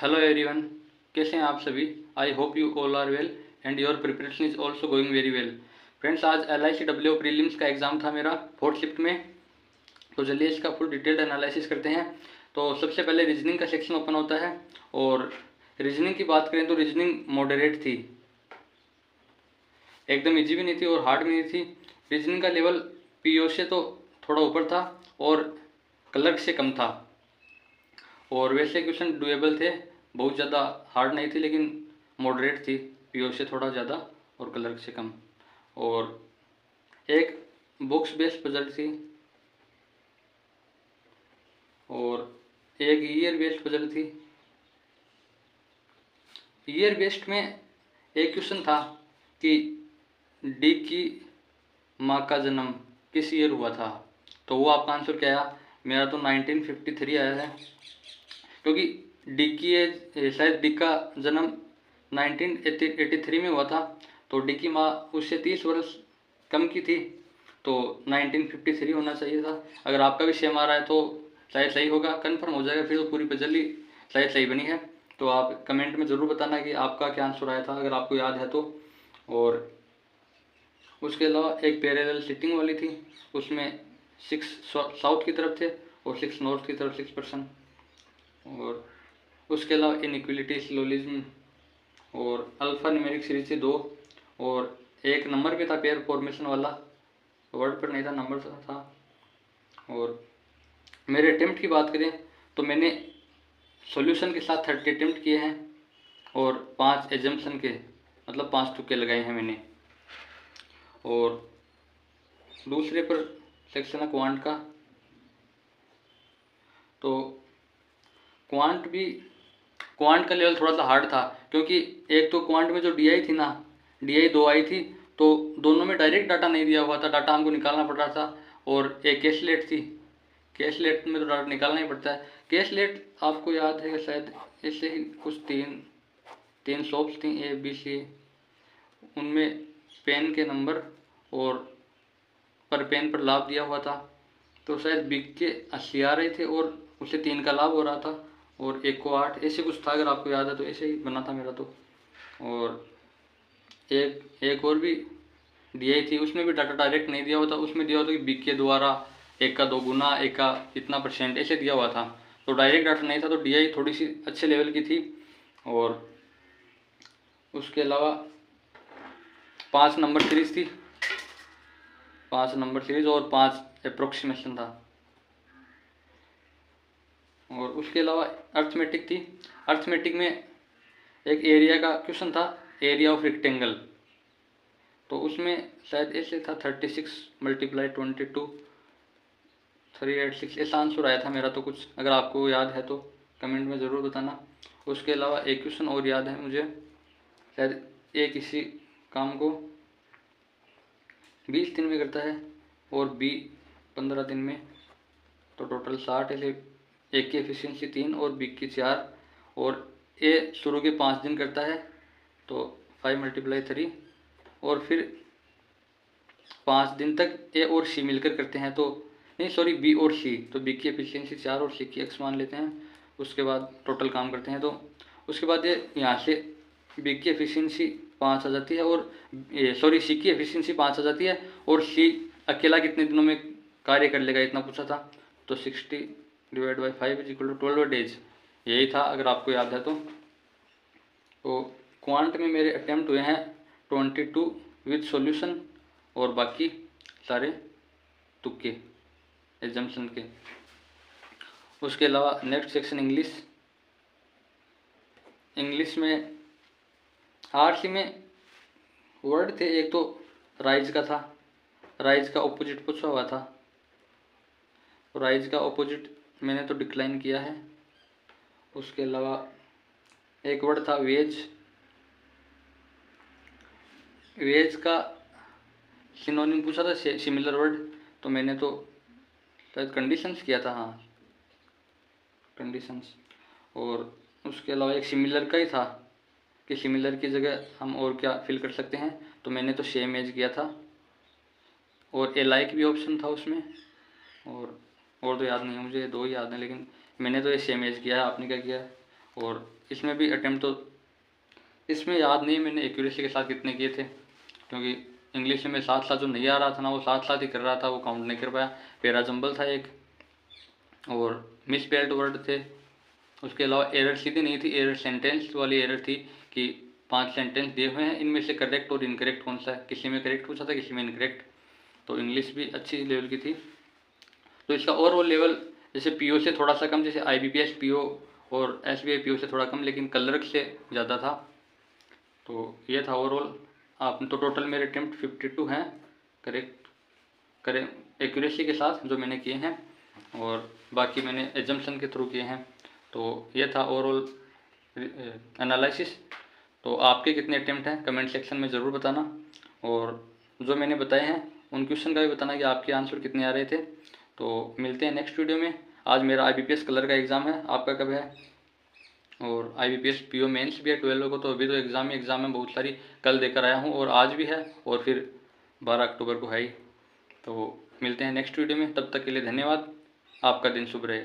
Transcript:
Hello everyone, कैसे हैं आप सभी। I hope you all are well and your preparation is also going very well. Friends, आज LICW prelims का exam था मेरा 4th शिफ्ट में। तो चलिए इसका फुल डिटेल्ड एनालिसिस करते हैं। तो सबसे पहले रीजनिंग का सेक्शन ओपन होता है और रीजनिंग की बात करें तो रीजनिंग मॉडरेट थी, एकदम इजी भी नहीं थी और हार्ड भी नहीं थी। रीजनिंग का लेवल PO से तो थोड़ा ऊपर था और क्लर्क से कम था। और वैसे क्वेश्चन डुएबल थे, बहुत ज़्यादा हार्ड नहीं थी लेकिन मॉडरेट थी, PO से थोड़ा ज़्यादा और क्लर्क से कम। और एक बॉक्स बेस्ड पजल थी और एक ईयर बेस्ड पजल थी। ईयर बेस्ड में एक क्वेश्चन था कि डी की माँ का जन्म किस ईयर हुआ था। तो वो आपका आंसर क्या आया? मेरा तो 1953 आया है, क्योंकि डी की एज शायद डी का जन्म 1983 में हुआ था। तो डी की माँ उससे 30 वर्ष कम की थी, तो 1953 होना चाहिए था। अगर आपका भी सेम आ रहा है तो शायद सही होगा, कंफर्म हो जाएगा, फिर तो पूरी पजल ही शायद सही बनी है। तो आप कमेंट में ज़रूर बताना कि आपका क्या आंसर आया था, अगर आपको याद है तो। और उसके अलावा एक पैरेलल सिटिंग वाली थी, उसमें 6 साउथ की तरफ थे और 6 नॉर्थ की तरफ 6%। और उसके अलावा इनइक्वलिटी, सिलोजिज्म और अल्फा न्यूमेरिक सीरीज थी 2। और एक नंबर भी था पेयर फॉर्मेशन वाला, वर्ड पर नहीं था, नंबर था। और मेरे अटेम्प्ट की बात करें तो मैंने सॉल्यूशन के साथ 30 अटेम्प्ट किए हैं और 5 एजम्पशन के, मतलब 5 तुक्के लगाए हैं मैंने। और दूसरे पर सेक्शन है क्वांट का। तो क्वांट का लेवल थोड़ा सा हार्ड था, क्योंकि एक तो क्वांट में जो DI थी ना, DI 2 आई थी, तो दोनों में डायरेक्ट डाटा नहीं दिया हुआ था, डाटा हमको निकालना पड़ रहा था। और एक कैशलेट थी, कैशलेट में तो डाटा निकालना ही पड़ता है। कैशलेट आपको याद है शायद, ऐसे ही कुछ तीन शॉप्स थी ABC, उनमें पेन के नंबर और पर पेन पर लाभ दिया हुआ था। तो शायद बिक के 80 आ रहे थे और उसे 3 का लाभ हो रहा था और एक को 8, ऐसे कुछ था, अगर आपको याद है तो। ऐसे ही बना था मेरा तो। और एक और भी DI थी, उसमें भी डाटा डायरेक्ट नहीं दिया हुआ था, उसमें दिया हुआ था कि बिक के द्वारा 1 का 2 गुना, 1 का इतना % ऐसे दिया हुआ था। तो डायरेक्ट डाटा नहीं था, तो DI थोड़ी सी अच्छे लेवल की थी। और उसके अलावा 5 नंबर सीरीज थी, 5 नंबर सीरीज और 5 अप्रोक्सीमेशन था। और उसके अलावा अर्थमेटिक थी। अर्थमेटिक में एक एरिया का क्वेश्चन था, एरिया ऑफ रेक्टेंगल। तो उसमें शायद ऐसे था 36 × 22 386, ऐसा आंसर आया था मेरा तो कुछ। अगर आपको याद है तो कमेंट में ज़रूर बताना। उसके अलावा एक क्वेश्चन और याद है मुझे, शायद ए किसी काम को 20 दिन में करता है और B 15 दिन में, तो टोटल 60 है। ए की एफिशिएंसी 3 और B की 4, और ए शुरू के 5 दिन करता है, तो 5 × 3, और फिर 5 दिन तक ए और C मिलकर करते हैं, तो नहीं सॉरी B और C, तो B की एफिशिएंसी 4 और C की X मान लेते हैं। उसके बाद टोटल काम करते हैं, तो उसके बाद ये यहाँ से B की एफिशिएंसी 5 आ जाती है और C की एफिशिएंसी 5 आ जाती है, और C अकेला कितने दिनों में कार्य कर लेगा, इतना पूछा था। तो 60 / 5 = 12 डेज, यही था, अगर आपको याद है तो। क्वांट में मेरे अटेम्प्ट हुए हैं 22 विद सॉल्यूशन, और बाकी सारे तुक्के एजम्पशन के। उसके अलावा नेक्स्ट सेक्शन इंग्लिश में RC में वर्ड थे, एक तो राइज का था, राइज का ऑपोजिट पूछा हुआ था। राइज का ऑपोजिट मैंने तो डिक्लाइन किया है। उसके अलावा एक वर्ड था वेज, वेज का सिनोनिम पूछा था, सिमिलर वर्ड, तो मैंने तो शायद कंडीशंस किया था, हाँ कंडीशंस। और उसके अलावा एक सिमिलर का ही था कि सिमिलर की जगह हम और क्या फिल कर सकते हैं, तो मैंने तो सेम एज किया था। और ए लाइक भी ऑप्शन था उसमें, और तो याद नहीं है मुझे, 2 ही याद हैं, लेकिन मैंने तो ये सेम एज किया है, आपने क्या किया है। और इसमें भी अटेम्प्ट तो इसमें याद नहीं मैंने एक्यूरेसी के साथ कितने किए थे, क्योंकि इंग्लिश में साथ साथ जो नहीं आ रहा था ना वो साथ साथ ही कर रहा था, वो काउंट नहीं कर पाया। पैरा जंबल था एक, और मिसस्पेल्ड वर्ड थे। उसके अलावा एरर सीधी नहीं थी, एरर सेंटेंस वाली एरर थी कि 5 सेंटेंस दिए हुए हैं, इनमें से करेक्ट और इनकरेक्ट कौन सा है। किसी में करेक्ट पूछा था, किसी में इनकरेक्ट। तो इंग्लिश भी अच्छी लेवल की थी। तो इसका ओवरऑल लेवल जैसे पीओ से थोड़ा सा कम, जैसे आईबीपीएस पीओ और एसबीआई पीओ से थोड़ा कम, लेकिन क्लर्क से ज़्यादा था। तो ये था ओवरऑल। आप तो टोटल मेरे अटेम्प्ट 52 हैं करेक्ट करें एक्यूरेसी के साथ जो मैंने किए हैं, और बाकी मैंने एजम्पशन के थ्रू किए हैं। तो ये था ओवरऑल एनालिसिस। तो आपके कितने अटेम्प्ट हैं कमेंट सेक्शन में ज़रूर बताना, और जो मैंने बताए हैं उन क्वेश्चन का भी बताना कि आपके आंसर कितने आ रहे थे। तो मिलते हैं नेक्स्ट वीडियो में। आज मेरा आईबीपीएस कलर का एग्ज़ाम है, आपका कब है? और आईबीपीएस पीओ मेंस भी है 12 को, तो अभी तो एग्ज़ाम ही एग्ज़ाम है बहुत सारी, कल देकर आया हूँ और आज भी है, और फिर 12 अक्टूबर को है ही। तो मिलते हैं नेक्स्ट वीडियो में, तब तक के लिए धन्यवाद। आपका दिन शुभ रहे।